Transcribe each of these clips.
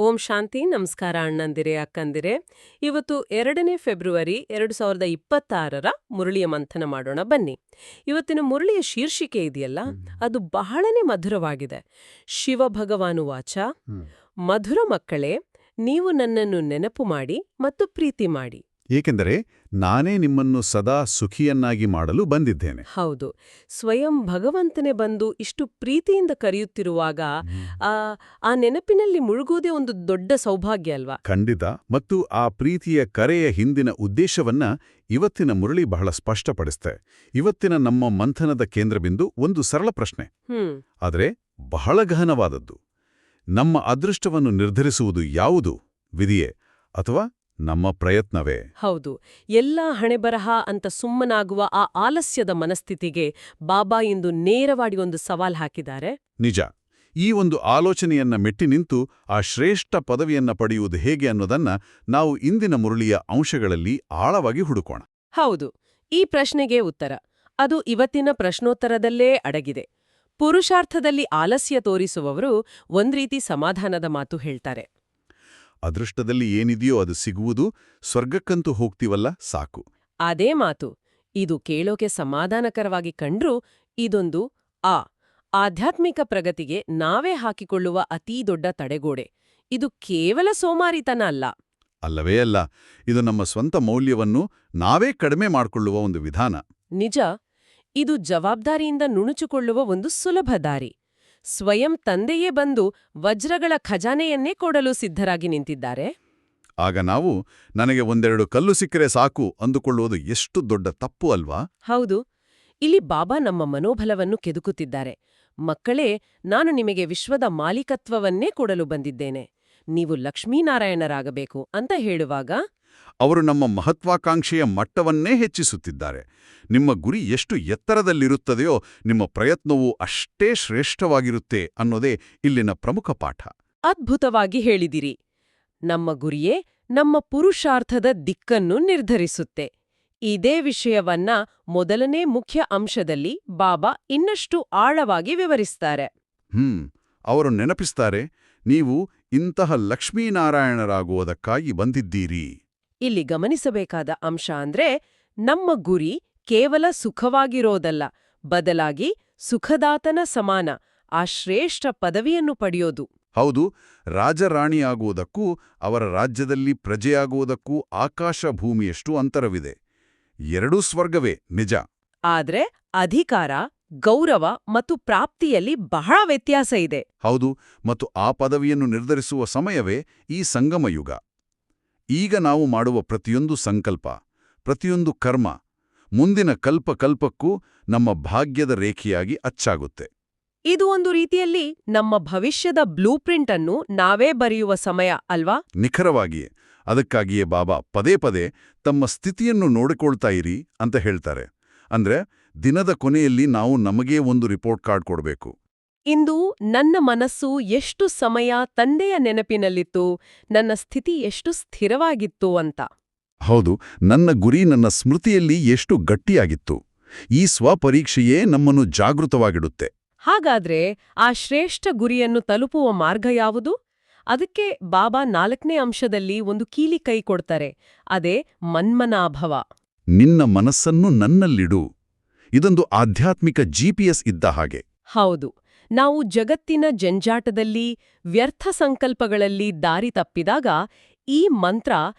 ಓಂ ಶಾಂತಿ ನಮಸ್ಕಾರ ಅಣ್ಣಂದಿರೆ ಅಕ್ಕಂದಿರೆ. ಇವತ್ತು 2ನೇ ಫೆಬ್ರವರಿ 2026ರ ಮುರಳಿಯ ಮಂಥನ ಮಾಡೋಣ ಬನ್ನಿ. ಇವತ್ತಿನ ಮುರಳಿಯ ಶೀರ್ಷಿಕೆ ಇದೆಯಲ್ಲ, ಅದು ಬಹಳನೇ ಮಧುರವಾಗಿದೆ. ಶಿವ ಭಗವಾನುವಾಚ, ಮಧುರ ಮಕ್ಕಳೇ, ನೀವು ನನ್ನನ್ನು ನೆನಪು ಮಾಡಿ ಮತ್ತು ಪ್ರೀತಿ ಮಾಡಿ. ಏಕೆಂದರೆ ನಾನೇ ನಿಮ್ಮನ್ನು ಸದಾ ಸುಖಿಯನ್ನಾಗಿ ಮಾಡಲು ಬಂದಿದ್ದೇನೆ. ಹೌದು, ಸ್ವಯಂ ಭಗವಂತನೇ ಬಂದು ಇಷ್ಟು ಪ್ರೀತಿಯಿಂದ ಕರೆಯುತ್ತಿರುವಾಗ ಆ ನೆನಪಿನಲ್ಲಿ ಮುಳುಗುವುದೇ ಒಂದು ದೊಡ್ಡ ಸೌಭಾಗ್ಯ ಅಲ್ವಾ? ಖಂಡಿತ. ಮತ್ತು ಆ ಪ್ರೀತಿಯ ಕರೆಯ ಹಿಂದಿನ ಉದ್ದೇಶವನ್ನ ಇವತ್ತಿನ ಮುರಳಿ ಬಹಳ ಸ್ಪಷ್ಟಪಡಿಸುತ್ತೆ. ಇವತ್ತಿನ ನಮ್ಮ ಮಂಥನದ ಕೇಂದ್ರಬಿಂದು ಒಂದು ಸರಳ ಪ್ರಶ್ನೆ, ಆದರೆ ಬಹಳ ಗಹನವಾದದ್ದು. ನಮ್ಮ ಅದೃಷ್ಟವನ್ನು ನಿರ್ಧರಿಸುವುದು ಯಾವುದು? ವಿಧಿಯೇ ಅಥವಾ ನಮ್ಮ ಪ್ರಯತ್ನವೇ? ಹೌದು, ಎಲ್ಲ ಹಣೆಬರಹ ಅಂತ ಸುಮ್ಮನಾಗುವ ಆ ಆಲಸ್ಯದ ಮನಸ್ಥಿತಿಗೆ ಬಾಬಾ ಇಂದು ನೇರವಾಗಿ ಒಂದು ಸವಾಲ್ ಹಾಕಿದ್ದಾರೆ. ನಿಜ. ಈ ಒಂದು ಆಲೋಚನೆಯನ್ನ ಮೆಟ್ಟಿ ನಿಂತು ಆ ಶ್ರೇಷ್ಠ ಪದವಿಯನ್ನ ಪಡೆಯುವುದು ಹೇಗೆ ಅನ್ನೋದನ್ನ ನಾವು ಇಂದಿನ ಮುರಳಿಯ ಅಂಶಗಳಲ್ಲಿ ಆಳವಾಗಿ ಹುಡುಕೋಣ. ಹೌದು, ಈ ಪ್ರಶ್ನೆಗೆ ಉತ್ತರ ಅದು ಇವತ್ತಿನ ಪ್ರಶ್ನೋತ್ತರದಲ್ಲೇ ಅಡಗಿದೆ. ಪುರುಷಾರ್ಥದಲ್ಲಿ ಆಲಸ್ಯ ತೋರಿಸುವವರು ಒಂದ್ರೀತಿ ಸಮಾಧಾನದ ಮಾತು ಹೇಳ್ತಾರೆ. ಅದೃಷ್ಟದಲ್ಲಿ ಏನಿದೆಯೋ ಅದು ಸಿಗುವುದು, ಸ್ವರ್ಗಕ್ಕಂತೂ ಹೋಗ್ತೀವಲ್ಲ ಸಾಕು. ಅದೇ ಮಾತು. ಇದು ಕೇಳೋಕೆ ಸಮಾಧಾನಕರವಾಗಿ ಕಂಡ್ರೂ ಇದೊಂದು ಆಧ್ಯಾತ್ಮಿಕ ಪ್ರಗತಿಗೆ ನಾವೇ ಹಾಕಿಕೊಳ್ಳುವ ಅತೀ ದೊಡ್ಡ ತಡೆಗೋಡೆ. ಇದು ಕೇವಲ ಸೋಮಾರಿತನ ಅಲ್ಲ. ಅಲ್ಲವೇ ಅಲ್ಲ, ಇದು ನಮ್ಮ ಸ್ವಂತ ಮೌಲ್ಯವನ್ನು ನಾವೇ ಕಡಿಮೆ ಮಾಡಿಕೊಳ್ಳುವ ಒಂದು ವಿಧಾನ. ನಿಜ, ಇದು ಜವಾಬ್ದಾರಿಯಿಂದ ನುಣುಚಿಕೊಳ್ಳುವ ಒಂದು ಸುಲಭ ದಾರಿ. ಸ್ವಯಂ ತಂದೆಯೇ ಬಂದು ವಜ್ರಗಳ ಖಜಾನೆಯನ್ನೇ ಕೊಡಲು ಸಿದ್ಧರಾಗಿ ನಿಂತಿದ್ದಾರೆ. ಆಗ ನಾವು ನನಗೆ ಒಂದೆರಡು ಕಲ್ಲು ಸಿಕ್ಕರೆ ಸಾಕು ಅಂದುಕೊಳ್ಳುವುದು ಎಷ್ಟು ದೊಡ್ಡ ತಪ್ಪು ಅಲ್ವಾ? ಹೌದು, ಇಲ್ಲಿ ಬಾಬಾ ನಮ್ಮ ಮನೋಬಲವನ್ನು ಕೆದಕುತ್ತಿದ್ದಾರೆ. ಮಕ್ಕಳೇ, ನಾನು ನಿಮಗೆ ವಿಶ್ವದ ಮಾಲೀಕತ್ವವನ್ನೇ ಕೊಡಲು ಬಂದಿದ್ದೇನೆ. ನೀವು ಲಕ್ಷ್ಮೀನಾರಾಯಣರಾಗಬೇಕು ಅಂತ ಹೇಳುವಾಗ ಅವರು ನಮ್ಮ ಮಹತ್ವಾಕಾಂಕ್ಷೆಯ ಮಟ್ಟವನ್ನೇ ಹೆಚ್ಚಿಸುತ್ತಿದ್ದಾರೆ. ನಿಮ್ಮ ಗುರಿ ಎಷ್ಟು ಎತ್ತರದಲ್ಲಿರುತ್ತದೆಯೋ ನಿಮ್ಮ ಪ್ರಯತ್ನವೂ ಅಷ್ಟೇ ಶ್ರೇಷ್ಠವಾಗಿರುತ್ತೆ ಅನ್ನೋದೇ ಇಲ್ಲಿನ ಪ್ರಮುಖ ಪಾಠ. ಅದ್ಭುತವಾಗಿ ಹೇಳಿದಿರಿ. ನಮ್ಮ ಗುರಿಯೇ ನಮ್ಮ ಪುರುಷಾರ್ಥದ ದಿಕ್ಕನ್ನು ನಿರ್ಧರಿಸುತ್ತೆ. ಇದೇ ವಿಷಯವನ್ನ ಮೊದಲನೇ ಮುಖ್ಯ ಅಂಶದಲ್ಲಿ ಬಾಬಾ ಇನ್ನಷ್ಟು ಆಳವಾಗಿ ವಿವರಿಸ್ತಾರೆ. ಅವರು ನೆನಪಿಸ್ತಾರೆ, ನೀವು ಇಂತಹ ಲಕ್ಷ್ಮೀನಾರಾಯಣರಾಗುವುದಕ್ಕಾಗಿ ಬಂದಿದ್ದೀರಿ. ಇಲ್ಲಿ ಗಮನಿಸಬೇಕಾದ ಅಂಶ ಅಂದ್ರೆ, ನಮ್ಮ ಗುರಿ ಕೇವಲ ಸುಖವಾಗಿರೋದಲ್ಲ, ಬದಲಾಗಿ ಸುಖದಾತನ ಸಮಾನ ಆ ಶ್ರೇಷ್ಠ ಪದವಿಯನ್ನು ಪಡೆಯೋದು. ಹೌದು, ರಾಜರಾಣಿಯಾಗುವುದಕ್ಕೂ ಅವರ ರಾಜ್ಯದಲ್ಲಿ ಪ್ರಜೆಯಾಗುವುದಕ್ಕೂ ಆಕಾಶ ಭೂಮಿಯಷ್ಟು ಅಂತರವಿದೆ. ಎರಡೂ ಸ್ವರ್ಗವೇ ನಿಜ. ಆದ್ರೆ ಅಧಿಕಾರ, ಗೌರವ ಮತ್ತು ಪ್ರಾಪ್ತಿಯಲ್ಲಿ ಬಹಳ ವ್ಯತ್ಯಾಸ ಇದೆ. ಹೌದು, ಮತ್ತು ಆ ಪದವಿಯನ್ನು ನಿರ್ಧರಿಸುವ ಸಮಯವೇ ಈ ಸಂಗಮಯುಗ. ಈಗ ನಾವು ಮಾಡುವ ಪ್ರತಿಯೊಂದು ಸಂಕಲ್ಪ, ಪ್ರತಿಯೊಂದು ಕರ್ಮ ಮುಂದಿನ ಕಲ್ಪಕ್ಕೂ ನಮ್ಮ ಭಾಗ್ಯದ ರೇಖೆಯಾಗಿ ಅಚ್ಚಾಗುತ್ತೆ. ಇದು ಒಂದು ರೀತಿಯಲ್ಲಿ ನಮ್ಮ ಭವಿಷ್ಯದ ಬ್ಲೂಪ್ರಿಂಟ್ ಅನ್ನು ನಾವೇ ಬರೆಯುವ ಸಮಯ ಅಲ್ವಾ? ನಿಖರವಾಗಿಯೇ. ಅದಕ್ಕಾಗಿಯೇ ಬಾಬಾ ಪದೇ ಪದೇ ತಮ್ಮ ಸ್ಥಿತಿಯನ್ನು ನೋಡಿಕೊಳ್ತಾ ಇರಿ ಅಂತ ಹೇಳ್ತಾರೆ. ಅಂದ್ರೆ ದಿನದ ಕೊನೆಯಲ್ಲಿ ನಾವು ನಮಗೇ ಒಂದು ರಿಪೋರ್ಟ್ ಕಾರ್ಡ್ ಕೊಡಬೇಕು. ಇಂದು ನನ್ನ ಮನಸ್ಸು ಎಷ್ಟು ಸಮಯ ತಂದೆಯ ನೆನಪಿನಲ್ಲಿತ್ತು, ನನ್ನ ಸ್ಥಿತಿ ಎಷ್ಟು ಸ್ಥಿರವಾಗಿತ್ತು ಅಂತ. ಹೌದು, ನನ್ನ ಗುರಿ ನನ್ನ ಸ್ಮೃತಿಯಲ್ಲಿ ಎಷ್ಟು ಗಟ್ಟಿಯಾಗಿತ್ತು. ಈ ಸ್ವಪರೀಕ್ಷೆಯೇ ನಮ್ಮನ್ನು ಜಾಗೃತವಾಗಿಡುತ್ತೆ. ಹಾಗಾದ್ರೆ ಆ ಶ್ರೇಷ್ಠ ಗುರಿಯನ್ನು ತಲುಪುವ ಮಾರ್ಗ ಯಾವುದು? ಅದಕ್ಕೆ ಬಾಬಾ 4ನೇ ಅಂಶದಲ್ಲಿ ಒಂದು ಕೀಲಿ ಕೈ ಕೊಡ್ತಾರೆ. ಅದೇ ಮನ್ಮನಾಭವ. ನಿನ್ನ ಮನಸ್ಸನ್ನು ನನ್ನಲ್ಲಿಡು. ಇದೊಂದು ಆಧ್ಯಾತ್ಮಿಕ GPS ಇದ್ದ ಹಾಗೆ. ಹೌದು, ನಾವು ಜಗತ್ತಿನ ಜಂಜಾಟದಲ್ಲಿ, ವ್ಯರ್ಥ ಸಂಕಲ್ಪಗಳಲ್ಲಿ ದಾರಿ ತಪ್ಪಿದಾಗ ಈ ಮಂತ್ರ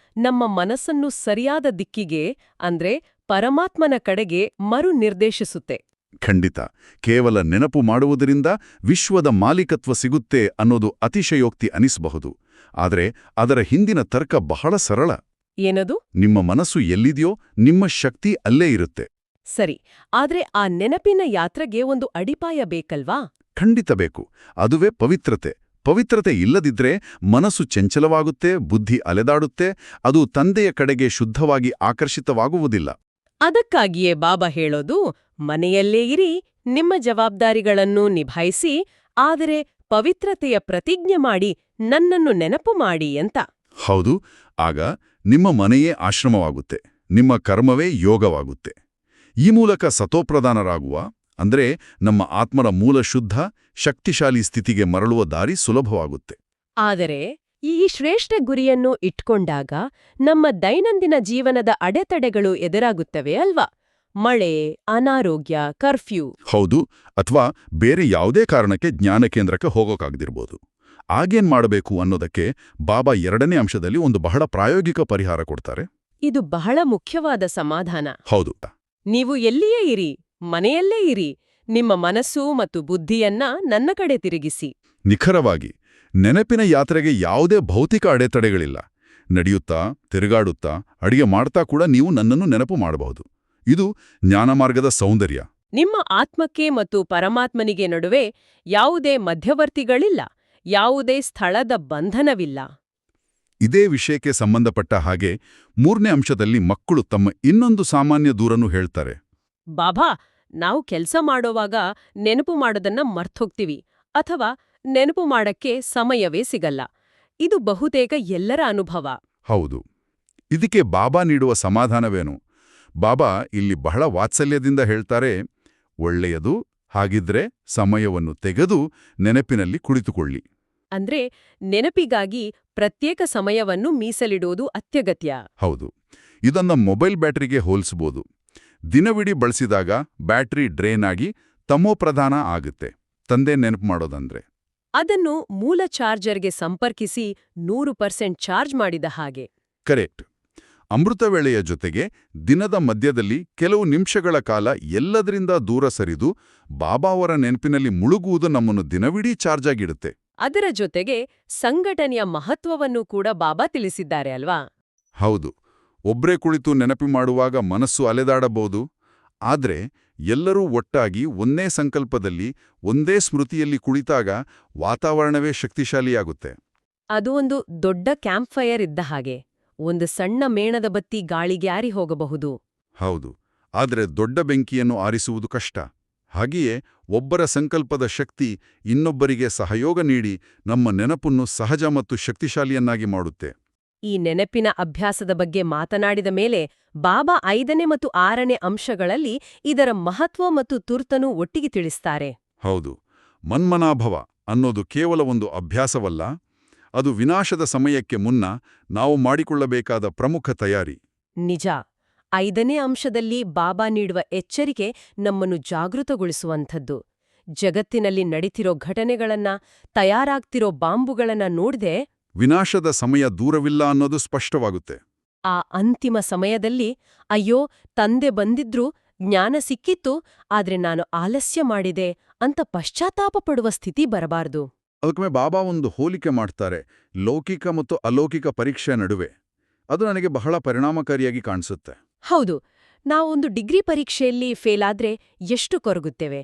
ನಮ್ಮ ಮನಸ್ಸನ್ನು ಸರಿಯಾದ ದಿಕ್ಕಿಗೆ, ಅಂದ್ರೆ ಪರಮಾತ್ಮನ ಕಡೆಗೆ ಮರು ನಿರ್ದೇಶಿಸುತ್ತೆ. ಖಂಡಿತ. ಕೇವಲ ನೆನಪು ಮಾಡುವುದರಿಂದ ವಿಶ್ವದ ಮಾಲೀಕತ್ವ ಸಿಗುತ್ತೆ ಅನ್ನೋದು ಅತಿಶಯೋಕ್ತಿ ಅನಿಸಬಹುದು. ಆದರೆ ಅದರ ಹಿಂದಿನ ತರ್ಕ ಬಹಳ ಸರಳ. ಏನದು? ನಿಮ್ಮ ಮನಸ್ಸು ಎಲ್ಲಿದೆಯೋ ನಿಮ್ಮ ಶಕ್ತಿ ಅಲ್ಲೇ ಇರುತ್ತೆ. ಸರಿ, ಆದ್ರೆ ಆ ನೆನಪಿನ ಯಾತ್ರೆಗೆ ಒಂದು ಅಡಿಪಾಯ ಬೇಕಲ್ವಾ? ಖಂಡಿತ ಬೇಕು. ಅದುವೇ ಪವಿತ್ರತೆ. ಪವಿತ್ರತೆ ಇಲ್ಲದಿದ್ರೆ ಮನಸ್ಸು ಚಂಚಲವಾಗುತ್ತೆ, ಬುದ್ಧಿ ಅಲೆದಾಡುತ್ತೆ, ಅದು ತಂದೆಯ ಕಡೆಗೆ ಶುದ್ಧವಾಗಿ ಆಕರ್ಷಿತವಾಗುವುದಿಲ್ಲ. ಅದಕ್ಕಾಗಿಯೇ ಬಾಬಾ ಹೇಳೋದು, ಮನೆಯಲ್ಲೇ ಇರಿ, ನಿಮ್ಮ ಜವಾಬ್ದಾರಿಗಳನ್ನು ನಿಭಾಯಿಸಿ, ಆದರೆ ಪವಿತ್ರತೆಯ ಪ್ರತಿಜ್ಞೆ ಮಾಡಿ ನನ್ನನ್ನು ನೆನಪು ಮಾಡಿ ಅಂತ. ಹೌದು, ಆಗ ನಿಮ್ಮ ಮನೆಯೇ ಆಶ್ರಮವಾಗುತ್ತೆ, ನಿಮ್ಮ ಕರ್ಮವೇ ಯೋಗವಾಗುತ್ತೆ. ಈ ಮೂಲಕ ಸತೋಪ್ರಧಾನರಾಗುವ, ಅಂದ್ರೆ ನಮ್ಮ ಆತ್ಮರ ಮೂಲ ಶುದ್ಧ, ಶಕ್ತಿಶಾಲಿ ಸ್ಥಿತಿಗೆ ಮರಳುವ ದಾರಿ ಸುಲಭವಾಗುತ್ತೆ. ಆದರೆ ಈ ಶ್ರೇಷ್ಠ ಗುರಿಯನ್ನು ಇಟ್ಕೊಂಡಾಗ ನಮ್ಮ ದೈನಂದಿನ ಜೀವನದ ಅಡೆತಡೆಗಳು ಎದುರಾಗುತ್ತವೆ ಅಲ್ವಾ? ಮಳೆ, ಅನಾರೋಗ್ಯ, ಕರ್ಫ್ಯೂ. ಹೌದು, ಅಥವಾ ಬೇರೆ ಯಾವುದೇ ಕಾರಣಕ್ಕೆ ಜ್ಞಾನ ಕೇಂದ್ರಕ್ಕೆ ಹೋಗೋಕಾಗದಿರ್ಬೋದು. ಆಗೇನ್ ಮಾಡಬೇಕು ಅನ್ನೋದಕ್ಕೆ ಬಾಬಾ 2ನೇ ಅಂಶದಲ್ಲಿ ಒಂದು ಬಹಳ ಪ್ರಾಯೋಗಿಕ ಪರಿಹಾರ ಕೊಡ್ತಾರೆ. ಇದು ಬಹಳ ಮುಖ್ಯವಾದ ಸಮಾಧಾನ. ಹೌದು. ನೀವು ಎಲ್ಲಿಯೇ ಇರಿ, ಮನೆಯಲ್ಲೇ ಇರಿ, ನಿಮ್ಮ ಮನಸ್ಸು ಮತ್ತು ಬುದ್ಧಿಯನ್ನ ನನ್ನ ಕಡೆ ತಿರುಗಿಸಿ. ನಿಖರವಾಗಿ, ನೆನಪಿನ ಯಾತ್ರೆಗೆ ಯಾವುದೇ ಭೌತಿಕ ಅಡೆತಡೆಗಳಿಲ್ಲ. ನಡೆಯುತ್ತಾ, ತಿರುಗಾಡುತ್ತಾ, ಅಡಿಗೆ ಮಾಡ್ತಾ ಕೂಡ ನೀವು ನನ್ನನ್ನು ನೆನಪು ಮಾಡಬಹುದು. ಇದು ಜ್ಞಾನಮಾರ್ಗದ ಸೌಂದರ್ಯ. ನಿಮ್ಮ ಆತ್ಮಕ್ಕೆ ಮತ್ತು ಪರಮಾತ್ಮನಿಗೆ ನಡುವೆ ಯಾವುದೇ ಮಧ್ಯವರ್ತಿಗಳಿಲ್ಲ, ಯಾವುದೇ ಸ್ಥಳದ ಬಂಧನವಿಲ್ಲ. ಇದೇ ವಿಷಯಕ್ಕೆ ಸಂಬಂಧಪಟ್ಟ ಹಾಗೆ 3ನೇ ಅಂಶದಲ್ಲಿ ಮಕ್ಕಳು ತಮ್ಮ ಇನ್ನೊಂದು ಸಾಮಾನ್ಯ ದೂರನ್ನು ಹೇಳ್ತಾರೆ. ಬಾಬಾ, ನಾವು ಕೆಲ್ಸ ಮಾಡೋವಾಗ ನೆನಪು ಮಾಡೋದನ್ನ ಮರ್ತೋಗ್ತೀವಿ, ಅಥವಾ ನೆನಪು ಮಾಡಕ್ಕೆ ಸಮಯವೇ ಸಿಗಲ್ಲ. ಇದು ಬಹುತೇಕ ಎಲ್ಲರ ಅನುಭವ. ಹೌದು. ಇದಕ್ಕೆ ಬಾಬಾ ನೀಡುವ ಸಮಾಧಾನವೇನು? ಬಾಬಾ ಇಲ್ಲಿ ಬಹಳ ವಾತ್ಸಲ್ಯದಿಂದ ಹೇಳ್ತಾರೆ, ಒಳ್ಳೆಯದು, ಹಾಗಿದ್ರೆ ಸಮಯವನ್ನು ತೆಗೆದು ನೆನಪಿನಲ್ಲಿ ಕುಳಿತುಕೊಳ್ಳಿ. ಅಂದ್ರೆ ನೆನಪಿಗಾಗಿ ಪ್ರತ್ಯೇಕ ಸಮಯವನ್ನು ಮೀಸಲಿಡೋದು ಅತ್ಯಗತ್ಯ. ಹೌದು. ಇದನ್ನ ಮೊಬೈಲ್ ಬ್ಯಾಟರಿಗೆ ಹೋಲಿಸಬಹುದು. ದಿನವಿಡೀ ಬಳಸಿದಾಗ ಬ್ಯಾಟರಿ ಡ್ರೇನ್ ಆಗಿ ತಮೋಪ್ರಧಾನ ಆಗುತ್ತೆ. ತಂದೆ ನೆನಪು ಮಾಡೋದಂದ್ರೆ ಅದನ್ನು ಮೂಲ ಚಾರ್ಜರ್ಗೆ ಸಂಪರ್ಕಿಸಿ 100% ಚಾರ್ಜ್ ಮಾಡಿದ ಹಾಗೆ. ಕರೆಕ್ಟ್. ಅಮೃತ ವೇಳೆಯ ಜೊತೆಗೆ ದಿನದ ಮಧ್ಯದಲ್ಲಿ ಕೆಲವು ನಿಮಿಷಗಳ ಕಾಲ ಎಲ್ಲದರಿಂದ ದೂರ ಸರಿದು ಬಾಬಾ ಅವರ ನೆನಪಿನಲ್ಲಿ ಮುಳುಗುವುದು ನಮ್ಮನ್ನು ದಿನವಿಡೀ ಚಾರ್ಜ್ ಆಗಿಡುತ್ತೆ. ಅದರ ಜೊತೆಗೆ ಸಂಘಟನೆಯ ಮಹತ್ವವನ್ನು ಕೂಡ ಬಾಬಾ ತಿಳಿಸಿದ್ದಾರೆ ಅಲ್ವಾ? ಹೌದು. ಒಬ್ರೇ ಕುಳಿತು ನೆನಪು ಮಾಡುವಾಗ ಮನಸ್ಸು ಅಲೆದಾಡಬಹುದು. ಆದ್ರೆ ಎಲ್ಲರೂ ಒಟ್ಟಾಗಿ ಒಂದೇ ಸಂಕಲ್ಪದಲ್ಲಿ, ಒಂದೇ ಸ್ಮೃತಿಯಲ್ಲಿ ಕುಳಿತಾಗ ವಾತಾವರಣವೇ ಶಕ್ತಿಶಾಲಿಯಾಗುತ್ತೆ. ಅದು ಒಂದು ದೊಡ್ಡ ಕ್ಯಾಂಪ್ ಫೈರ್ ಇದ್ದ ಹಾಗೆ. ಒಂದು ಸಣ್ಣ ಮೇಣದ ಬತ್ತಿ ಗಾಳಿಗೆ ಆರಿ ಹೋಗಬಹುದು. ಹೌದು. ಆದರೆ ದೊಡ್ಡ ಬೆಂಕಿಯನ್ನು ಆರಿಸುವುದು ಕಷ್ಟ. ಹಾಗೆಯೇ ಒಬ್ಬರ ಸಂಕಲ್ಪದ ಶಕ್ತಿ ಇನ್ನೊಬ್ಬರಿಗೆ ಸಹಯೋಗ ನೀಡಿ ನಮ್ಮ ನೆನಪನ್ನು ಸಹಜ ಮತ್ತು ಶಕ್ತಿಶಾಲಿಯನ್ನಾಗಿ ಮಾಡುತ್ತೆ. ಈ ನೆನಪಿನ ಅಭ್ಯಾಸದ ಬಗ್ಗೆ ಮಾತನಾಡಿದ ಮೇಲೆ ಬಾಬಾ 5ನೇ ಮತ್ತು 6ನೇ ಅಂಶಗಳಲ್ಲಿ ಇದರ ಮಹತ್ವ ಮತ್ತು ತುರ್ತನ್ನು ಒಟ್ಟಿಗೆ ತಿಳಿಸ್ತಾರೆ. ಹೌದು. ಮನ್ಮನಾಭವ ಅನ್ನೋದು ಕೇವಲ ಒಂದು ಅಭ್ಯಾಸವಲ್ಲ, ಅದು ವಿನಾಶದ ಸಮಯಕ್ಕೆ ಮುನ್ನ ನಾವು ಮಾಡಿಕೊಳ್ಳಬೇಕಾದ ಪ್ರಮುಖ ತಯಾರಿ. ನಿಜ. 5ನೇ ಅಂಶದಲ್ಲಿ ಬಾಬಾ ನೀಡುವ ಎಚ್ಚರಿಕೆ ನಮ್ಮನ್ನು ಜಾಗೃತಗೊಳಿಸುವಂಥದ್ದು. ಜಗತ್ತಿನಲ್ಲಿ ನಡೀತಿರೋ ಘಟನೆಗಳನ್ನ, ತಯಾರಾಗ್ತಿರೋ ಬಾಂಬುಗಳನ್ನ ನೋಡ್ದೆ ವಿನಾಶದ ಸಮಯ ದೂರವಿಲ್ಲ ಅನ್ನೋದು ಸ್ಪಷ್ಟವಾಗುತ್ತೆ. ಆ ಅಂತಿಮ ಸಮಯದಲ್ಲಿ ಅಯ್ಯೋ, ತಂದೆ ಬಂದಿದ್ರು, ಜ್ಞಾನ ಸಿಕ್ಕಿತ್ತು, ಆದ್ರೆ ನಾನು ಆಲಸ್ಯ ಮಾಡಿದೆ ಅಂತ ಪಶ್ಚಾತ್ತಾಪ ಪಡುವ ಸ್ಥಿತಿ ಬರಬಾರ್ದು. ಅದಕ್ಕೊಮ್ಮೆ ಬಾಬಾ ಒಂದು ಹೋಲಿಕೆ ಮಾಡ್ತಾರೆ, ಲೌಕಿಕ ಮತ್ತು ಅಲೌಕಿಕ ಪರೀಕ್ಷೆಯ ನಡುವೆ. ಅದು ನನಗೆ ಬಹಳ ಪರಿಣಾಮಕಾರಿಯಾಗಿ ಕಾಣಿಸುತ್ತೆ. ಹೌದು, ನಾವೊಂದು ಡಿಗ್ರಿ ಪರೀಕ್ಷೆಯಲ್ಲಿ ಫೇಲಾದ್ರೆ ಎಷ್ಟು ಕೊರಗುತ್ತೇವೆ.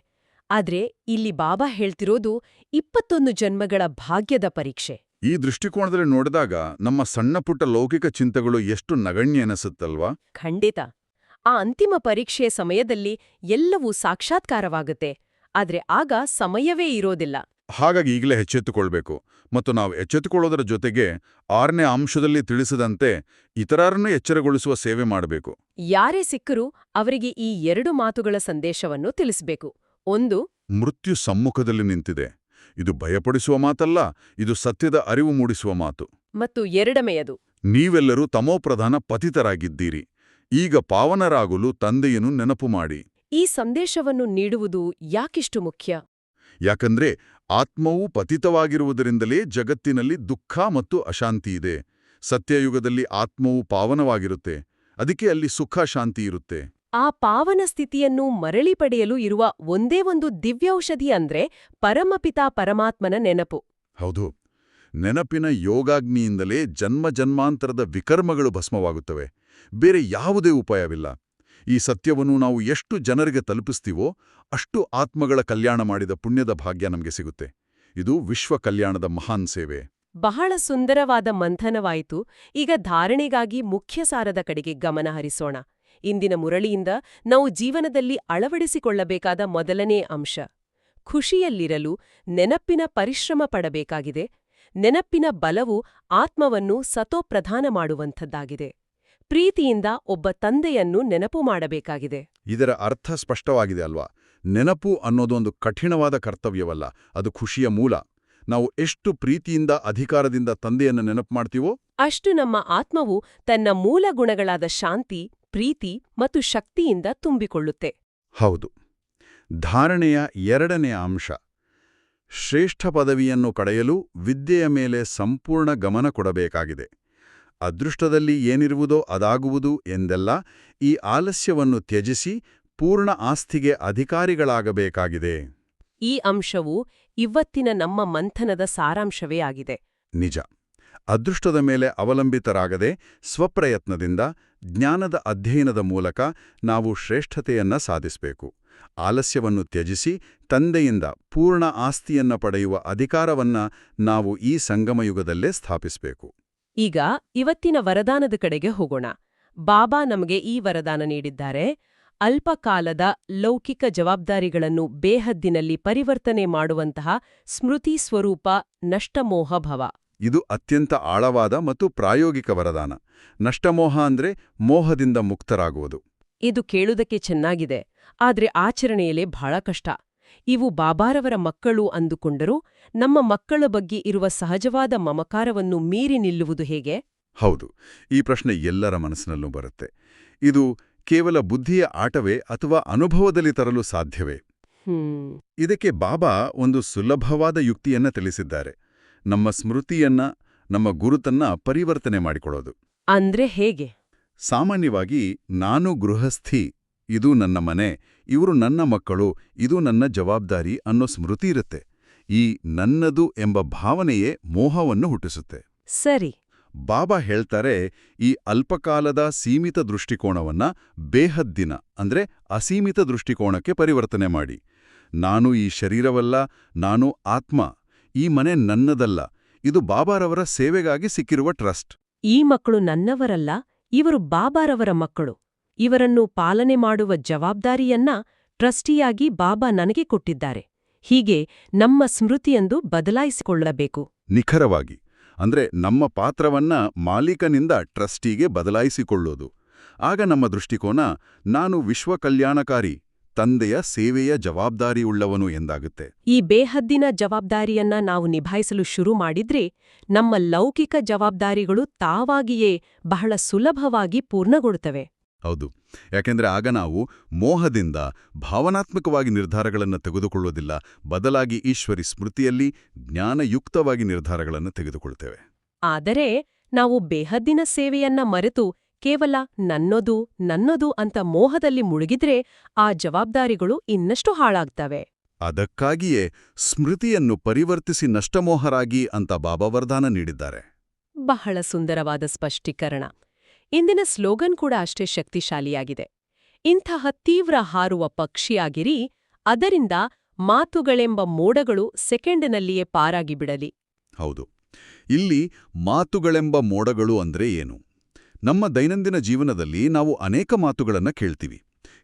ಆದ್ರೆ ಇಲ್ಲಿ ಬಾಬಾ ಹೇಳ್ತಿರೋದು 21 ಜನ್ಮಗಳ ಭಾಗ್ಯದ ಪರೀಕ್ಷೆ. ಈ ದೃಷ್ಟಿಕೋನದಲ್ಲಿ ನೋಡಿದಾಗ ನಮ್ಮ ಸಣ್ಣಪುಟ್ಟ ಲೌಕಿಕ ಚಿಂತೆಗಳು ಎಷ್ಟು ನಗಣ್ಯ ಎನಿಸುತ್ತಲ್ವಾ? ಖಂಡಿತ. ಆ ಅಂತಿಮ ಪರೀಕ್ಷೆಯ ಸಮಯದಲ್ಲಿ ಎಲ್ಲವೂ ಸಾಕ್ಷಾತ್ಕಾರವಾಗುತ್ತೆ, ಆದ್ರೆ ಆಗ ಸಮಯವೇ ಇರೋದಿಲ್ಲ. ಹಾಗಾಗಿ ಈಗಲೇ ಎಚ್ಚೆತ್ತುಕೊಳ್ಬೇಕು. ಮತ್ತು ನಾವು ಎಚ್ಚೆತ್ತುಕೊಳ್ಳೋದರ ಜೊತೆಗೆ 6ನೇ ಅಂಶದಲ್ಲಿ ತಿಳಿಸಿದಂತೆ ಇತರರನ್ನು ಎಚ್ಚರಗೊಳಿಸುವ ಸೇವೆ ಮಾಡಬೇಕು. ಯಾರೇ ಸಿಕ್ಕರೂ ಅವರಿಗೆ ಈ 2 ಮಾತುಗಳ ಸಂದೇಶವನ್ನು ತಿಳಿಸಬೇಕು. 1, ಮೃತ್ಯು ಸಮ್ಮುಖದಲ್ಲಿ ನಿಂತಿದೆ. ಇದು ಭಯಪಡಿಸುವ ಮಾತಲ್ಲ, ಇದು ಸತ್ಯದ ಅರಿವು ಮೂಡಿಸುವ ಮಾತು. ಮತ್ತು 2ನೇಯದು, ನೀವೆಲ್ಲರೂ ತಮೋಪ್ರಧಾನ ಪತಿತರಾಗಿದ್ದೀರಿ. ಈಗ ಪಾವನರಾಗಲು ತಂದೆಯನ್ನು ನೆನಪು ಮಾಡಿ. ಈ ಸಂದೇಶವನ್ನು ನೀಡುವುದು ಯಾಕಿಷ್ಟು ಮುಖ್ಯ? ಯಾಕಂದ್ರೆ ಆತ್ಮವು ಪತಿತವಾಗಿರುವುದರಿಂದಲೇ ಜಗತ್ತಿನಲ್ಲಿ ದುಃಖ ಮತ್ತು ಅಶಾಂತಿ ಇದೆ. ಸತ್ಯಯುಗದಲ್ಲಿ ಆತ್ಮವು ಪಾವನವಾಗಿರುತ್ತೆ. ಅದಕ್ಕೆ ಅಲ್ಲಿ ಸುಖ ಶಾಂತಿ ಇರುತ್ತೆ. ಆ ಪಾವನ ಸ್ಥಿತಿಯನ್ನು ಮರಳಿ ಪಡೆಯಲು ಇರುವ ಒಂದೇ ಒಂದು ದಿವ್ಯೌಷಧಿ ಅಂದ್ರೆ ಪರಮಪಿತಾ ಪರಮಾತ್ಮನ ನೆನಪು. ಹೌದು. ನೆನಪಿನ ಯೋಗಾಗ್ನಿಯಿಂದಲೇ ಜನ್ಮ ಜನ್ಮಾಂತರದ ವಿಕರ್ಮಗಳು ಭಸ್ಮವಾಗುತ್ತವೆ. ಬೇರೆ ಯಾವುದೇ ಉಪಾಯವಿಲ್ಲ. ಈ ಸತ್ಯವನ್ನು ನಾವು ಎಷ್ಟು ಜನರಿಗೆ ತಲುಪಿಸ್ತೀವೋ ಅಷ್ಟು ಆತ್ಮಗಳ ಕಲ್ಯಾಣ ಮಾಡಿದ ಪುಣ್ಯದ ಭಾಗ್ಯ ನಮಗೆ ಸಿಗುತ್ತೆ. ಇದು ವಿಶ್ವ ಕಲ್ಯಾಣದ ಮಹಾನ್ ಸೇವೆ. ಬಹಳ ಸುಂದರವಾದ ಮಂಥನವಾಯಿತು. ಈಗ ಧಾರಣೆಗಾಗಿ ಮುಖ್ಯ ಸಾರದ ಕಡೆಗೆ ಗಮನ ಹರಿಸೋಣ. ಇಂದಿನ ಮುರಳಿಯಿಂದ ನಾವು ಜೀವನದಲ್ಲಿ ಅಳವಡಿಸಿಕೊಳ್ಳಬೇಕಾದ ಮೊದಲನೇ ಅಂಶ, ಖುಷಿಯಲ್ಲಿರಲು ನೆನಪಿನ ಪರಿಶ್ರಮ ಪಡಬೇಕಾಗಿದೆ. ನೆನಪಿನ ಬಲವು ಆತ್ಮವನ್ನು ಸತೋಪ್ರಧಾನ ಮಾಡುವಂಥದ್ದಾಗಿದೆ. ಪ್ರೀತಿಯಿಂದ ಒಬ್ಬ ತಂದೆಯನ್ನು ನೆನಪು ಮಾಡಬೇಕಾಗಿದೆ. ಇದರ ಅರ್ಥ ಸ್ಪಷ್ಟವಾಗಿದೆ ಅಲ್ವಾ? ನೆನಪು ಅನ್ನೋದೊಂದು ಕಠಿಣವಾದ ಕರ್ತವ್ಯವಲ್ಲ, ಅದು ಖುಷಿಯ ಮೂಲ. ನಾವು ಎಷ್ಟು ಪ್ರೀತಿಯಿಂದ ಅಧಿಕಾರದಿಂದ ತಂದೆಯನ್ನು ನೆನಪು ಮಾಡ್ತೀವೋ ಅಷ್ಟು ನಮ್ಮ ಆತ್ಮವು ತನ್ನ ಮೂಲ ಗುಣಗಳಾದ ಶಾಂತಿ, ಪ್ರೀತಿ ಮತ್ತು ಶಕ್ತಿಯಿಂದ ತುಂಬಿಕೊಳ್ಳುತ್ತೆ. ಹೌದು. ಧಾರಣೆಯ ಎರಡನೆಯ ಅಂಶ, ಶ್ರೇಷ್ಠ ಪದವಿಯನ್ನು ಕಡೆಯಲು ವಿದ್ಯೆಯ ಮೇಲೆ ಸಂಪೂರ್ಣ ಗಮನ ಕೊಡಬೇಕಾಗಿದೆ. ಅದೃಷ್ಟದಲ್ಲಿ ಏನಿರುವುದೋ ಅದಾಗುವುದು ಎಂದೆಲ್ಲ ಈ ಆಲಸ್ಯವನ್ನು ತ್ಯಜಿಸಿ ಪೂರ್ಣ ಆಸ್ತಿಗೆ ಅಧಿಕಾರಿಗಳಾಗಬೇಕಾಗಿದೆ. ಈ ಅಂಶವು ಇವತ್ತಿನ ನಮ್ಮ ಮಂಥನದ ಸಾರಾಂಶವೇ ಆಗಿದೆ. ನಿಜ. ಅದೃಷ್ಟದ ಮೇಲೆ ಅವಲಂಬಿತರಾಗದೆ ಸ್ವಪ್ರಯತ್ನದಿಂದ ಜ್ಞಾನದ ಅಧ್ಯಯನದ ಮೂಲಕ ನಾವು ಶ್ರೇಷ್ಠತೆಯನ್ನ ಸಾಧಿಸಬೇಕು. ಆಲಸ್ಯವನ್ನು ತ್ಯಜಿಸಿ ತಂದೆಯಿಂದ ಪೂರ್ಣ ಆಸ್ತಿಯನ್ನ ಪಡೆಯುವ ಅಧಿಕಾರವನ್ನ ನಾವು ಈ ಸಂಗಮಯುಗದಲ್ಲೇ ಸ್ಥಾಪಿಸಬೇಕು. ಈಗ ಇವತ್ತಿನ ವರದಾನದ ಕಡೆಗೆ ಹೋಗೋಣ. ಬಾಬಾ ನಮಗೆ ಈ ವರದಾನ ನೀಡಿದ್ದಾರೆ: ಅಲ್ಪಕಾಲದ ಲೌಕಿಕ ಜವಾಬ್ದಾರಿಗಳನ್ನು ಬೇಹದ್ದಿನಲ್ಲಿ ಪರಿವರ್ತನೆ ಮಾಡುವಂತಹ ಸ್ಮೃತಿ ಸ್ವರೂಪ ನಷ್ಟಮೋಹಭವ. ಇದು ಅತ್ಯಂತ ಆಳವಾದ ಮತ್ತು ಪ್ರಾಯೋಗಿಕ ವರದಾನ. ನಷ್ಟಮೋಹ ಅಂದ್ರೆ ಮೋಹದಿಂದ ಮುಕ್ತರಾಗುವುದು. ಇದು ಕೇಳುವುದಕ್ಕೆ ಚೆನ್ನಾಗಿದೆ, ಆದ್ರೆ ಆಚರಣೆಯಲ್ಲೇ ಬಹಳ ಕಷ್ಟ. ಇವು ಬಾಬಾರವರ ಮಕ್ಕಳು ಅಂದುಕೊಂಡರೂ ನಮ್ಮ ಮಕ್ಕಳ ಬಗ್ಗೆ ಇರುವ ಸಹಜವಾದ ಮಮಕಾರವನ್ನು ಮೀರಿ ನಿಲ್ಲುವುದು ಹೇಗೆ? ಹೌದು, ಈ ಪ್ರಶ್ನೆ ಎಲ್ಲರ ಮನಸ್ಸಿನಲ್ಲೂ ಬರುತ್ತೆ. ಇದು ಕೇವಲ ಬುದ್ಧಿಯ ಆಟವೇ ಅಥವಾ ಅನುಭವದಲ್ಲಿ ತರಲು ಸಾಧ್ಯವೇ? ಇದಕ್ಕೆ ಬಾಬಾ ಒಂದು ಸುಲಭವಾದ ಯುಕ್ತಿಯನ್ನ ತಿಳಿಸಿದ್ದಾರೆ. ನಮ್ಮ ಸ್ಮೃತಿಯನ್ನ, ನಮ್ಮ ಗುರುತನ್ನ ಪರಿವರ್ತನೆ ಮಾಡಿಕೊಳ್ಳೋದು. ಅಂದ್ರೆ ಹೇಗೆ? ಸಾಮಾನ್ಯವಾಗಿ ನಾನು ಗೃಹಸ್ಥಿ, ಇದು ನನ್ನ ಮನೆ, ಇವರು ನನ್ನ ಮಕ್ಕಳು, ಇದು ನನ್ನ ಜವಾಬ್ದಾರಿ ಅನ್ನೋ ಸ್ಮೃತಿ ಇರುತ್ತೆ. ಈ ನನ್ನದು ಎಂಬ ಭಾವನೆಯೇ ಮೋಹವನ್ನು ಹುಟ್ಟಿಸುತ್ತೆ. ಸರಿ. ಬಾಬಾ ಹೇಳ್ತಾರೆ, ಈ ಅಲ್ಪಕಾಲದ ಸೀಮಿತ ದೃಷ್ಟಿಕೋನವನ್ನ ಬೇಹದ್ದಿನ ಅಂದ್ರೆ ಅಸೀಮಿತ ದೃಷ್ಟಿಕೋನಕ್ಕೆ ಪರಿವರ್ತನೆ ಮಾಡಿ. ನಾನು ಈ ಶರೀರವಲ್ಲ, ನಾನು ಆತ್ಮ, ಈ ಮನೆ ನನ್ನದಲ್ಲ, ಇದು ಬಾಬಾರವರ ಸೇವೆಗಾಗಿ ಸಿಕ್ಕಿರುವ ಟ್ರಸ್ಟ್. ಈ ಮಕ್ಕಳು ನನ್ನವರಲ್ಲ, ಇವರು ಬಾಬಾರವರ ಮಕ್ಕಳು. ಇವರನ್ನು ಪಾಲನೆ ಮಾಡುವ ಜವಾಬ್ದಾರಿಯನ್ನ ಟ್ರಸ್ಟಿಯಾಗಿ ಬಾಬಾ ನನಗೆ ಕೊಟ್ಟಿದ್ದಾರೆ. ಹೀಗೆ ನಮ್ಮ ಸ್ಮೃತಿಯಂದು ಬದಲಾಯಿಸಿಕೊಳ್ಳಬೇಕು. ನಿಖರವಾಗಿ. ಅಂದ್ರೆ ನಮ್ಮ ಪಾತ್ರವನ್ನ ಮಾಲೀಕನಿಂದ ಟ್ರಸ್ಟಿಗೆ ಬದಲಾಯಿಸಿಕೊಳ್ಳೋದು. ಆಗ ನಮ್ಮ ದೃಷ್ಟಿಕೋನ ನಾನು ವಿಶ್ವ ಕಲ್ಯಾಣಕಾರಿ, ತಂದೆಯ ಸೇವೆಯ ಜವಾಬ್ದಾರಿಯುಳ್ಳವನು ಎಂದಾಗುತ್ತೆ. ಈ ಬೇಹದ್ದಿನ ಜವಾಬ್ದಾರಿಯನ್ನ ನಾವು ನಿಭಾಯಿಸಲು ಶುರು ಮಾಡಿದ್ರೆ ನಮ್ಮ ಲೌಕಿಕ ಜವಾಬ್ದಾರಿಗಳು ತಾವಾಗಿಯೇ ಬಹಳ ಸುಲಭವಾಗಿ ಪೂರ್ಣಗೊಳ್ಳುತ್ತವೆ. ಹೌದು, ಯಾಕೆಂದ್ರೆ ಆಗ ನಾವು ಮೋಹದಿಂದ ಭಾವನಾತ್ಮಕವಾಗಿ ನಿರ್ಧಾರಗಳನ್ನು ತೆಗೆದುಕೊಳ್ಳೋದಿಲ್ಲ, ಬದಲಾಗಿ ಈಶ್ವರಿ ಸ್ಮೃತಿಯಲ್ಲಿ ಜ್ಞಾನಯುಕ್ತವಾಗಿ ನಿರ್ಧಾರಗಳನ್ನು ತೆಗೆದುಕೊಳ್ತೇವೆ. ಆದರೆ ನಾವು ಬೇಹದ್ದಿನ ಸೇವೆಯನ್ನ ಮರೆತು ಕೇವಲ ನನ್ನದು ಅಂತ ಮೋಹದಲ್ಲಿ ಮುಳುಗಿದ್ರೆ ಆ ಜವಾಬ್ದಾರಿಗಳು ಇನ್ನಷ್ಟು ಹಾಳಾಗ್ತವೆ. ಅದಕ್ಕಾಗಿಯೇ ಸ್ಮೃತಿಯನ್ನು ಪರಿವರ್ತಿಸಿ ನಷ್ಟಮೋಹರಾಗಿ ಅಂತ ಬಾಬಾ ವರದಾನ ನೀಡಿದ್ದಾರೆ. ಬಹಳ ಸುಂದರವಾದ ಸ್ಪಷ್ಟೀಕರಣ. ಇಂದಿನ ಸ್ಲೋಗನ್ ಕೂಡ ಅಷ್ಟೇ ಶಕ್ತಿಶಾಲಿಯಾಗಿದೆ. ಇಂತಹ ತೀವ್ರ ಹಾರುವ ಪಕ್ಷಿಯಾಗಿರಿ, ಅದರಿಂದ ಮಾತುಗಳೆಂಬ ಮೋಡಗಳು ಸೆಕೆಂಡಿನಲ್ಲಿಯೇ ಪಾರಾಗಿ ಬಿಡಲಿ. ಹೌದು, ಇಲ್ಲಿ ಮಾತುಗಳೆಂಬ ಮೋಡಗಳು ಅಂದ್ರೆ ಏನು? ನಮ್ಮ ದೈನಂದಿನ ಜೀವನದಲ್ಲಿ ನಾವು ಅನೇಕ ಮಾತುಗಳನ್ನ ಕೇಳ್ತೀವಿ.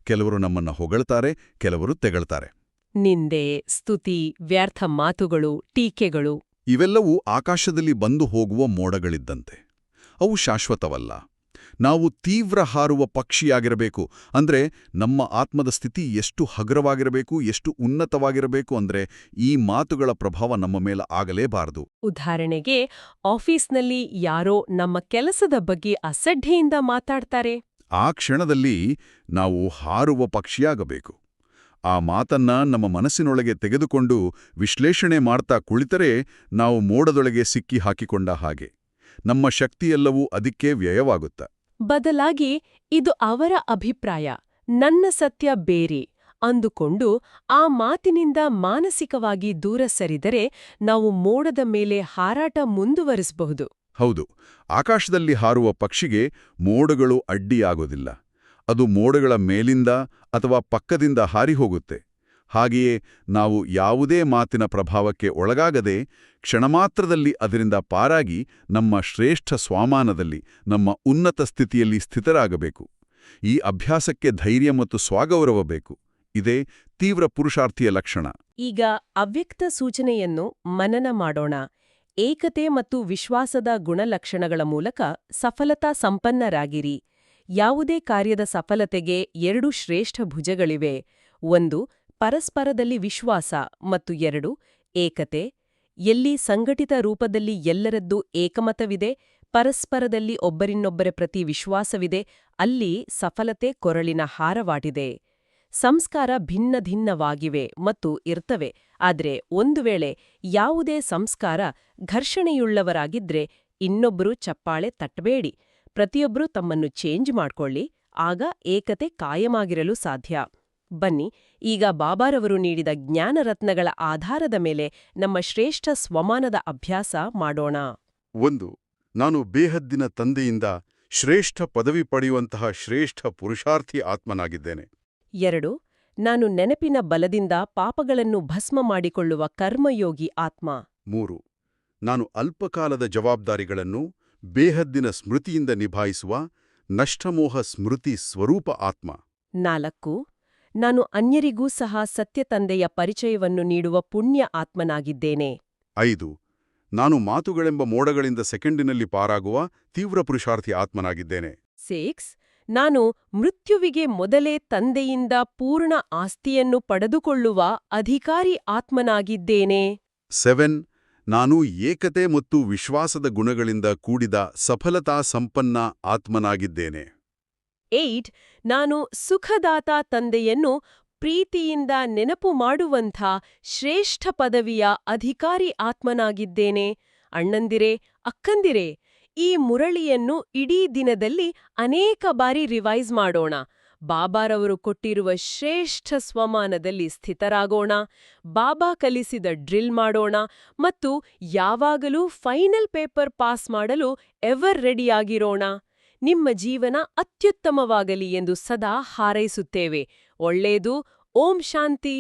ಕೆಲವರು ನಮ್ಮನ್ನ ಹೊಗಳ್ತಾರೆ, ಕೆಲವರು ತೆಗಳ್ತಾರೆ. ನಿಂದೆ, ಸ್ತುತಿ, ವ್ಯರ್ಥ ಮಾತುಗಳು, ಟೀಕೆಗಳು ಇವೆಲ್ಲವೂ ಆಕಾಶದಲ್ಲಿ ಬಂದು ಹೋಗುವ ಮೋಡಗಳಿದ್ದಂತೆ. ಅವು ಶಾಶ್ವತವಲ್ಲ. ನಾವು ತೀವ್ರ ಹಾರುವ ಪಕ್ಷಿಯಾಗಿರಬೇಕು. ಅಂದ್ರೆ ನಮ್ಮ ಆತ್ಮದ ಸ್ಥಿತಿ ಎಷ್ಟು ಹಗುರವಾಗಿರಬೇಕು, ಎಷ್ಟು ಉನ್ನತವಾಗಿರಬೇಕು ಅಂದ್ರೆ ಈ ಮಾತುಗಳ ಪ್ರಭಾವ ನಮ್ಮ ಮೇಲೆ ಆಗಲೇಬಾರದು. ಉದಾಹರಣೆಗೆ, ಆಫೀಸ್ನಲ್ಲಿ ಯಾರೋ ನಮ್ಮ ಕೆಲಸದ ಬಗ್ಗೆ ಅಸಡ್ಡೆಯಿಂದ ಮಾತಾಡ್ತಾರೆ. ಆ ಕ್ಷಣದಲ್ಲಿ ನಾವು ಹಾರುವ ಪಕ್ಷಿಯಾಗಬೇಕು. ಆ ಮಾತನ್ನ ನಮ್ಮ ಮನಸ್ಸಿನೊಳಗೆ ತೆಗೆದುಕೊಂಡು ವಿಶ್ಲೇಷಣೆ ಮಾಡ್ತಾ ಕುಳಿತರೆ ನಾವು ಮೋಡದೊಳಗೆ ಸಿಕ್ಕಿ ಹಾಕಿಕೊಂಡ ಹಾಗೆ. ನಮ್ಮ ಶಕ್ತಿಯೆಲ್ಲವೂ ಅದಕ್ಕೆ ವ್ಯಯವಾಗುತ್ತ. ಬದಲಾಗಿ ಇದು ಅವರ ಅಭಿಪ್ರಾಯ, ನನ್ನ ಸತ್ಯ ಬೇರೆ ಅಂದುಕೊಂಡು ಆ ಮಾತಿನಿಂದ ಮಾನಸಿಕವಾಗಿ ದೂರ ಸರಿದರೆ ನಾವು ಮೋಡದ ಮೇಲೆ ಹಾರಾಟ ಮುಂದುವರಿಸಬಹುದು. ಹೌದು, ಆಕಾಶದಲ್ಲಿ ಹಾರುವ ಪಕ್ಷಿಗೆ ಮೋಡಗಳು ಅಡ್ಡಿಯಾಗೋದಿಲ್ಲ. ಅದು ಮೋಡಗಳ ಮೇಲಿಂದ ಅಥವಾ ಪಕ್ಕದಿಂದ ಹಾರಿಹೋಗುತ್ತೆ. ಹಾಗೆಯೇ ನಾವು ಯಾವುದೇ ಮಾತಿನ ಪ್ರಭಾವಕ್ಕೆ ಒಳಗಾಗದೆ ಕ್ಷಣಮಾತ್ರದಲ್ಲಿ ಅದರಿಂದ ಪಾರಾಗಿ ನಮ್ಮ ಶ್ರೇಷ್ಠ ಸ್ವಾಮಾನದಲ್ಲಿ, ನಮ್ಮ ಉನ್ನತ ಸ್ಥಿತಿಯಲ್ಲಿ ಸ್ಥಿತರಾಗಬೇಕು. ಈ ಅಭ್ಯಾಸಕ್ಕೆ ಧೈರ್ಯ ಮತ್ತು ಸ್ವಗೌರವ ಬೇಕು. ಇದೇ ತೀವ್ರ ಪುರುಷಾರ್ಥಿಯ ಲಕ್ಷಣ. ಈಗ ಅವ್ಯಕ್ತ ಸೂಚನೆಯನ್ನು ಮನನ ಮಾಡೋಣ. ಏಕತೆ ಮತ್ತು ವಿಶ್ವಾಸದ ಗುಣಲಕ್ಷಣಗಳ ಮೂಲಕ ಸಫಲತಾ ಸಂಪನ್ನರಾಗಿರಿ. ಯಾವುದೇ ಕಾರ್ಯದ ಸಫಲತೆಗೆ 2 ಶ್ರೇಷ್ಠ ಭುಜಗಳಿವೆ. 1 ಪರಸ್ಪರದಲ್ಲಿ ವಿಶ್ವಾಸ ಮತ್ತು 2 ಏಕತೆ. ಎಲ್ಲಿ ಸಂಘಟಿತ ರೂಪದಲ್ಲಿ ಎಲ್ಲರದ್ದೂ ಏಕಮತವಿದೆ, ಪರಸ್ಪರದಲ್ಲಿ ಒಬ್ಬರಿನ್ನೊಬ್ಬರ ಪ್ರತಿ ವಿಶ್ವಾಸವಿದೆ, ಅಲ್ಲಿ ಸಫಲತೆ ಕೊರಳಿನ ಹಾರವಾಟಿದೆ. ಸಂಸ್ಕಾರ ಭಿನ್ನವಾಗಿವೆ ಮತ್ತು ಇರ್ತವೆ, ಆದ್ರೆ ಒಂದು ವೇಳೆ ಯಾವುದೇ ಸಂಸ್ಕಾರ ಘರ್ಷಣೆಯುಳ್ಳವರಾಗಿದ್ರೆ ಇನ್ನೊಬ್ರು ಚಪ್ಪಾಳೆ ತಟ್ಟಬೇಡಿ, ಪ್ರತಿಯೊಬ್ರೂ ತಮ್ಮನ್ನು ಚೇಂಜ್ ಮಾಡ್ಕೊಳ್ಳಿ, ಆಗ ಏಕತೆ ಕಾಯಮಾಗಿರಲು ಸಾಧ್ಯ. ಬನ್ನಿ ಈಗ ಬಾಬಾರವರು ನೀಡಿದ ಜ್ಞಾನರತ್ನಗಳ ಆಧಾರದ ಮೇಲೆ ನಮ್ಮ ಶ್ರೇಷ್ಠ ಸ್ವಮಾನದ ಅಭ್ಯಾಸ ಮಾಡೋಣ. 1. ನಾನು ಬೇಹದ್ದಿನ ತಂದೆಯಿಂದ ಶ್ರೇಷ್ಠ ಪದವಿ ಪಡೆಯುವಂತಹ ಶ್ರೇಷ್ಠ ಪುರುಷಾರ್ಥಿ ಆತ್ಮನಾಗಿದ್ದೇನೆ. 2. ನಾನು ನೆನಪಿನ ಬಲದಿಂದ ಪಾಪಗಳನ್ನು ಭಸ್ಮ ಮಾಡಿಕೊಳ್ಳುವ ಕರ್ಮಯೋಗಿ ಆತ್ಮ. 3. ನಾನು ಅಲ್ಪಕಾಲದ ಜವಾಬ್ದಾರಿಗಳನ್ನು ಬೇಹದ್ದಿನ ಸ್ಮೃತಿಯಿಂದ ನಿಭಾಯಿಸುವ ನಷ್ಟಮೋಹ ಸ್ಮೃತಿ ಸ್ವರೂಪ ಆತ್ಮ. 4. ನಾನು ಅನ್ಯರಿಗೂ ಸಹ ಸತ್ಯ ತಂದೆಯ ಪರಿಚಯವನ್ನು ನೀಡುವ ಪುಣ್ಯ ಆತ್ಮನಾಗಿದ್ದೇನೆ. 5. ನಾನು ಮಾತುಗಳೆಂಬ ಮೋಡಗಳಿಂದ ಸೆಕೆಂಡಿನಲ್ಲಿ ಪಾರಾಗುವ ತೀವ್ರ ಪುರುಷಾರ್ಥಿ ಆತ್ಮನಾಗಿದ್ದೇನೆ. 6. ನಾನು ಮೃತ್ಯುವಿಗೆ ಮೊದಲೇ ತಂದೆಯಿಂದ ಪೂರ್ಣ ಆಸ್ತಿಯನ್ನು ಪಡೆದುಕೊಳ್ಳುವ ಅಧಿಕಾರಿ ಆತ್ಮನಾಗಿದ್ದೇನೆ. 7. ನಾನು ಏಕತೆ ಮತ್ತು ವಿಶ್ವಾಸದ ಗುಣಗಳಿಂದ ಕೂಡಿದ ಸಫಲತಾ ಸಂಪನ್ನ ಆತ್ಮನಾಗಿದ್ದೇನೆ. 8. ನಾನು ಸುಖದಾತ ತಂದೆಯನ್ನು ಪ್ರೀತಿಯಿಂದ ನೆನಪು ಮಾಡುವಂಥ ಶ್ರೇಷ್ಠ ಪದವಿಯ ಅಧಿಕಾರಿ ಆತ್ಮನಾಗಿದ್ದೇನೆ. ಅಣ್ಣಂದಿರೇ, ಅಕ್ಕಂದಿರೇ, ಈ ಮುರಳಿಯನ್ನು ಇಡೀ ದಿನದಲ್ಲಿ ಅನೇಕ ಬಾರಿ ರಿವೈಸ್ ಮಾಡೋಣ. ಬಾಬಾರವರು ಕೊಟ್ಟಿರುವ ಶ್ರೇಷ್ಠ ಸ್ವಮಾನದಲ್ಲಿ ಸ್ಥಿತರಾಗೋಣ, ಬಾಬಾ ಕಲಿಸಿದ ಡ್ರಿಲ್ ಮಾಡೋಣ ಮತ್ತು ಯಾವಾಗಲೂ ಫೈನಲ್ ಪೇಪರ್ ಪಾಸ್ ಮಾಡಲು ಎವರ್ ರೆಡಿಯಾಗಿರೋಣ. ನಿಮ್ಮ ಜೀವನ ಅತ್ಯುತ್ತಮವಾಗಲಿ ಎಂದು ಸದಾ ಹಾರೈಸುತ್ತೇವೆ. ಒಳ್ಳೆಯದು. ಓಂ ಶಾಂತಿ.